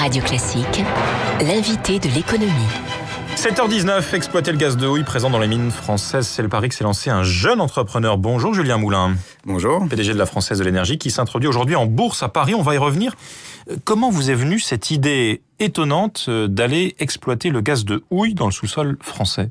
Radio Classique, l'invité de l'économie. 7h19, exploiter le gaz de houille présent dans les mines françaises, c'est le pari que s'est lancé un jeune entrepreneur. Bonjour Julien Moulin. Bonjour. PDG de la Française de l'énergie qui s'introduit aujourd'hui en bourse à Paris, on va y revenir. Comment vous est venue cette idée étonnante d'aller exploiter le gaz de houille dans le sous-sol français ?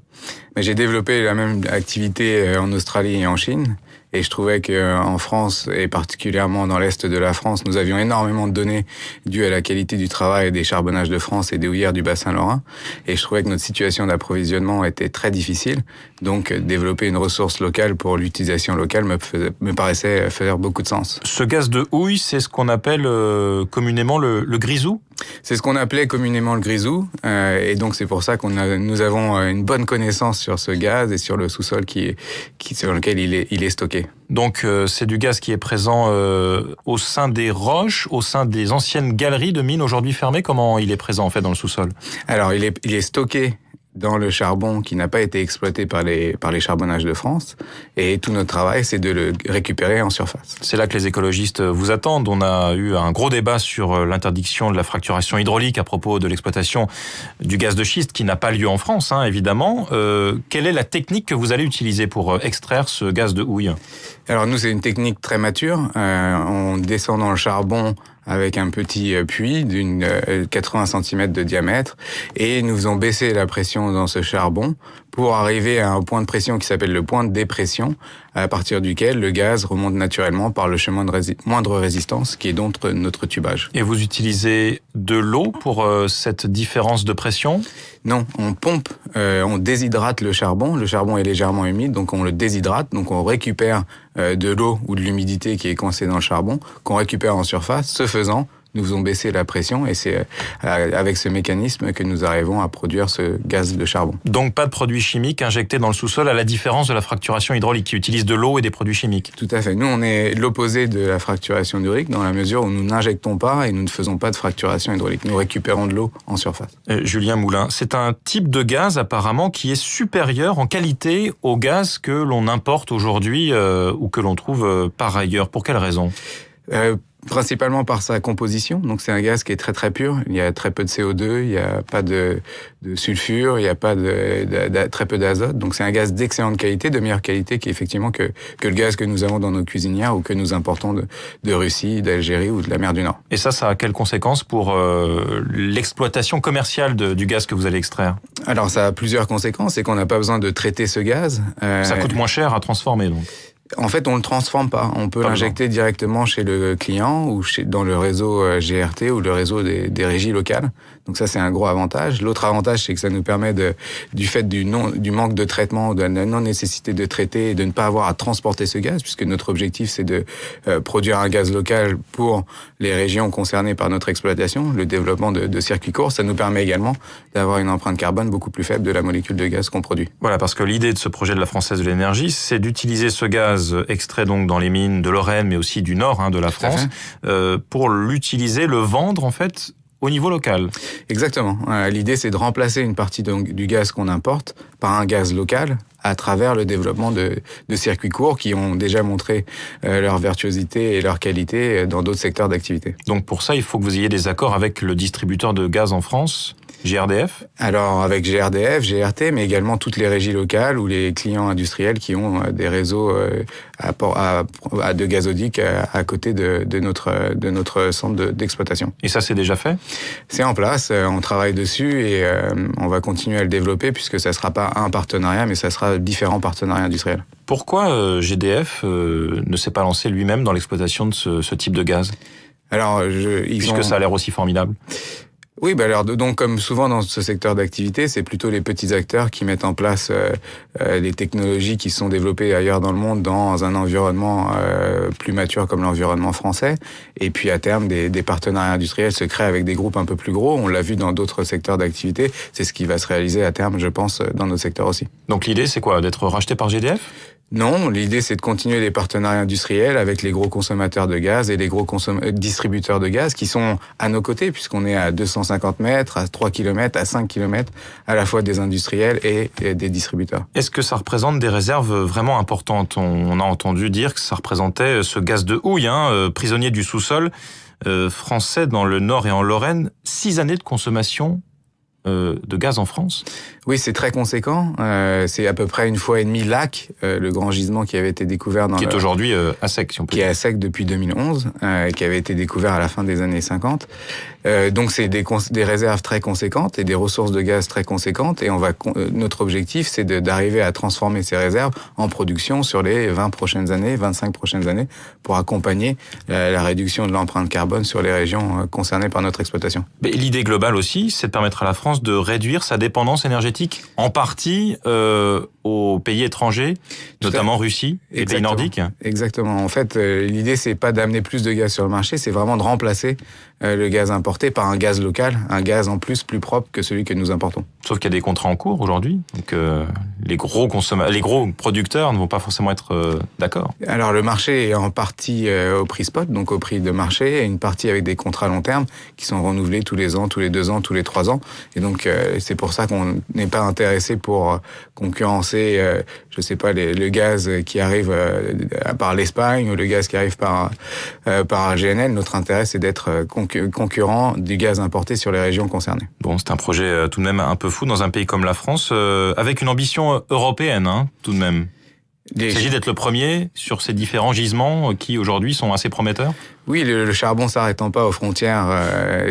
J'ai développé la même activité en Australie et en Chine. Et je trouvais qu'en France, et particulièrement dans l'Est de la France, nous avions énormément de données dues à la qualité du travail des charbonnages de France et des houillères du bassin lorrain. Et je trouvais que notre situation d'approvisionnement était très difficile. Donc, développer une ressource locale pour l'utilisation locale me paraissait faire beaucoup de sens. Ce gaz de houille, c'est ce qu'on appelle communément le grisou ? C'est ce qu'on appelait communément le grisou. Et donc, c'est pour ça nous avons une bonne connaissance sur ce gaz et sur le sous-sol sur lequel il est stocké. Donc c'est du gaz qui est présent au sein des roches, au sein des anciennes galeries de mines aujourd'hui fermées. Comment il est présent en fait dans le sous-sol ? Alors il est stocké dans le charbon qui n'a pas été exploité par les charbonnages de France. Et tout notre travail, c'est de le récupérer en surface. C'est là que les écologistes vous attendent. On a eu un gros débat sur l'interdiction de la fracturation hydraulique à propos de l'exploitation du gaz de schiste qui n'a pas lieu en France, évidemment. Quelle est la technique que vous allez utiliser pour extraire ce gaz de houille ? Alors nous, c'est une technique très mature. On descend dans le charbon avec un petit puits d'une 80 cm de diamètre et nous faisons baisser la pression dans ce charbon pour arriver à un point de pression qui s'appelle le point de dépression, à partir duquel le gaz remonte naturellement par le chemin de moindre résistance qui est donc notre tubage. Et vous utilisez de l'eau pour cette différence de pression ? Non, on pompe, on déshydrate le charbon. Le charbon est légèrement humide, donc on le déshydrate, donc on récupère de l'eau ou de l'humidité qui est coincée dans le charbon, qu'on récupère en surface. Ce faisant, nous faisons baisser la pression et c'est avec ce mécanisme que nous arrivons à produire ce gaz de charbon. Donc pas de produits chimiques injectés dans le sous-sol à la différence de la fracturation hydraulique qui utilise de l'eau et des produits chimiques. Tout à fait. Nous, on est l'opposé de la fracturation hydraulique dans la mesure où nous n'injectons pas et nous ne faisons pas de fracturation hydraulique. Nous récupérons de l'eau en surface. Julien Moulin, c'est un type de gaz apparemment qui est supérieur en qualité au gaz que l'on importe aujourd'hui ou que l'on trouve par ailleurs. Pour quelle raison ? Principalement par sa composition. Donc c'est un gaz qui est très très pur. Il y a très peu de CO2, il n'y a pas de sulfure, il n'y a pas très peu d'azote. Donc c'est un gaz d'excellente qualité, de meilleure qualité qu'effectivement que le gaz que nous avons dans nos cuisinières ou que nous importons de Russie, d'Algérie ou de la mer du Nord. Et ça a quelles conséquences pour l'exploitation commerciale du gaz que vous allez extraire ? Alors ça a plusieurs conséquences. C'est qu'on n'a pas besoin de traiter ce gaz. Ça coûte moins cher à transformer donc. En fait, on le transforme pas. On peut l'injecter directement chez le client ou dans le réseau GRT ou le réseau des régies locales. Donc ça, c'est un gros avantage. L'autre avantage, c'est que ça nous permet du fait du manque de traitement, de la non-nécessité de traiter et de ne pas avoir à transporter ce gaz, puisque notre objectif, c'est de produire un gaz local pour les régions concernées par notre exploitation, le développement de circuits courts. Ça nous permet également d'avoir une empreinte carbone beaucoup plus faible de la molécule de gaz qu'on produit. Voilà, parce que l'idée de ce projet de la Française de l'énergie, c'est d'utiliser ce gaz extrait donc dans les mines de Lorraine, mais aussi du nord de la France, pour l'utiliser, le vendre en fait au niveau local. Exactement. L'idée, c'est de remplacer une partie du gaz qu'on importe par un gaz local à travers le développement de circuits courts qui ont déjà montré leur virtuosité et leur qualité dans d'autres secteurs d'activité. Donc pour ça, il faut que vous ayez des accords avec le distributeur de gaz en France, GRDF ? Alors avec GRDF, GRT, mais également toutes les régies locales ou les clients industriels qui ont des réseaux de gazoducs à côté de notre centre d'exploitation. Et ça, c'est déjà fait ? C'est en place, on travaille dessus et on va continuer à le développer puisque ça sera pas un partenariat, mais ça sera différents partenariats industriels. Pourquoi GDF ne s'est pas lancé lui-même dans l'exploitation de ce type de gaz ? Alors, puisque ça a l'air aussi formidable. Oui, alors donc comme souvent dans ce secteur d'activité, c'est plutôt les petits acteurs qui mettent en place des technologies qui sont développées ailleurs dans le monde dans un environnement plus mature comme l'environnement français. Et puis à terme, des partenariats industriels se créent avec des groupes un peu plus gros. On l'a vu dans d'autres secteurs d'activité. C'est ce qui va se réaliser à terme, je pense, dans notre secteur aussi. Donc l'idée, c'est quoi ? D'être racheté par GDF ? Non, l'idée c'est de continuer les partenariats industriels avec les gros consommateurs de gaz et les gros distributeurs de gaz qui sont à nos côtés puisqu'on est à 250 mètres, à 3 km, à 5 km, à la fois des industriels et des distributeurs. Est-ce que ça représente des réserves vraiment importantes ? On a entendu dire que ça représentait ce gaz de houille, prisonnier du sous-sol, français dans le Nord et en Lorraine. 6 années de consommation de gaz en France. Oui, c'est très conséquent. C'est à peu près 1,5 fois Lac, le grand gisement qui avait été découvert dans qui est aujourd'hui à sec, si on peut dire. Qui dire. est à sec depuis 2011, qui avait été découvert à la fin des années 50. Donc c'est des réserves très conséquentes et des ressources de gaz très conséquentes. Et notre objectif, c'est d'arriver à transformer ces réserves en production sur les 20 prochaines années, 25 prochaines années, pour accompagner la réduction de l'empreinte carbone sur les régions concernées par notre exploitation. Mais l'idée globale aussi, c'est de permettre à la France de réduire sa dépendance énergétique, en partie aux pays étrangers, notamment Russie et pays nordiques. Exactement. En fait, l'idée, c'est pas d'amener plus de gaz sur le marché, c'est vraiment de remplacer le gaz importé par un gaz local, un gaz en plus propre que celui que nous importons. Sauf qu'il y a des contrats en cours aujourd'hui, donc les gros producteurs ne vont pas forcément être d'accord. Alors le marché est en partie au prix spot, donc au prix de marché, et une partie avec des contrats long terme qui sont renouvelés tous les ans, tous les 2 ans, tous les 3 ans. Et donc c'est pour ça qu'on n'est pas intéressé pour concurrencer, je sais pas, le gaz qui arrive par l'Espagne ou le gaz qui arrive par GNL. Notre intérêt, c'est d'être concurrent du gaz importé sur les régions concernées. Bon, c'est un projet tout de même un peu fou dans un pays comme la France, avec une ambition européenne, hein, tout de même. Il s'agit d'être le premier sur ces différents gisements qui aujourd'hui sont assez prometteurs. Oui, le charbon s'arrêtant pas aux frontières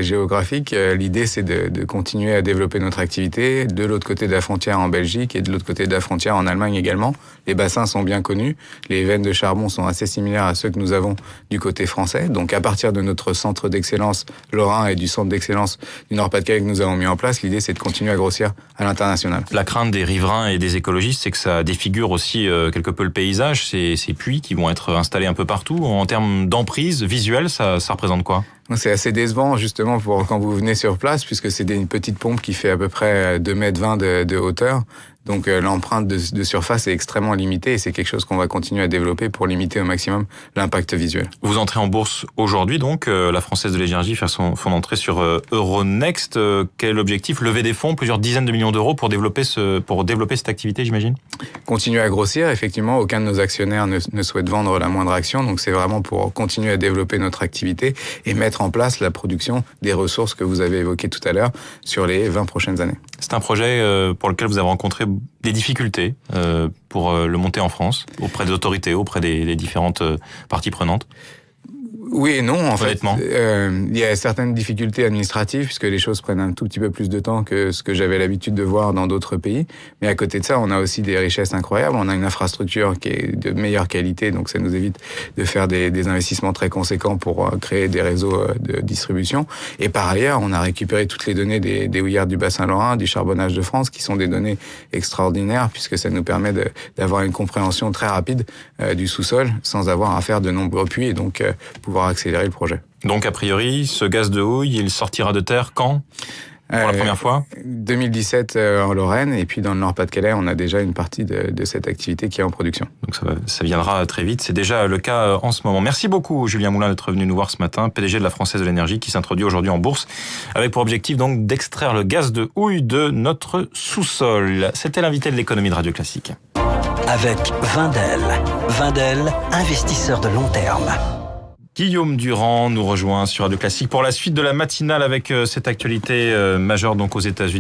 géographiques, l'idée c'est de continuer à développer notre activité de l'autre côté de la frontière en Belgique et de l'autre côté de la frontière en Allemagne également. Les bassins sont bien connus, les veines de charbon sont assez similaires à ceux que nous avons du côté français. Donc à partir de notre centre d'excellence lorrain et du centre d'excellence du Nord-Pas-de-Calais que nous avons mis en place, l'idée c'est de continuer à grossir à l'international. La crainte des riverains et des écologistes, c'est que ça défigure aussi quelque peu le paysage, ces puits qui vont être installés un peu partout. En termes d'emprise visuelle, ça représente quoi ? C'est assez décevant justement pour quand vous venez sur place, puisque c'est une petite pompe qui fait à peu près 2,20 m de hauteur. Donc l'empreinte de surface est extrêmement limitée et c'est quelque chose qu'on va continuer à développer pour limiter au maximum l'impact visuel. Vous entrez en bourse aujourd'hui donc, la Française de l'énergie fait son entrée sur Euronext. Quel est l'objectif ? Lever des fonds, plusieurs dizaines de millions d'euros pour développer cette activité, j'imagine ? Continuer à grossir, effectivement, aucun de nos actionnaires ne souhaite vendre la moindre action, donc c'est vraiment pour continuer à développer notre activité et mettre en place la production des ressources que vous avez évoquées tout à l'heure sur les 20 prochaines années. C'est un projet pour lequel vous avez rencontré des difficultés pour le monter en France, auprès des autorités, auprès des différentes parties prenantes. Oui et non, en Honnêtement. fait. Il y a certaines difficultés administratives, puisque les choses prennent un tout petit peu plus de temps que ce que j'avais l'habitude de voir dans d'autres pays. Mais à côté de ça, on a aussi des richesses incroyables. On a une infrastructure qui est de meilleure qualité, donc ça nous évite de faire des investissements très conséquents pour créer des réseaux de distribution. Et par ailleurs, on a récupéré toutes les données des houillards du bassin lorrain, du charbonnage de France, qui sont des données extraordinaires, puisque ça nous permet d'avoir une compréhension très rapide du sous-sol, sans avoir à faire de nombreux puits, et donc pouvoir accélérer le projet. Donc, a priori, ce gaz de houille, il sortira de terre quand ? Pour la première fois ? 2017 en Lorraine, et puis dans le Nord-Pas-de-Calais, on a déjà une partie de cette activité qui est en production. Donc ça viendra très vite, c'est déjà le cas en ce moment. Merci beaucoup Julien Moulin d'être venu nous voir ce matin, PDG de la Française de l'énergie qui s'introduit aujourd'hui en bourse, avec pour objectif donc d'extraire le gaz de houille de notre sous-sol. C'était l'invité de l'économie de Radio Classique. Avec Wendel, investisseur de long terme. Guillaume Durand nous rejoint sur Radio Classique pour la suite de la matinale avec cette actualité majeure donc aux États-Unis.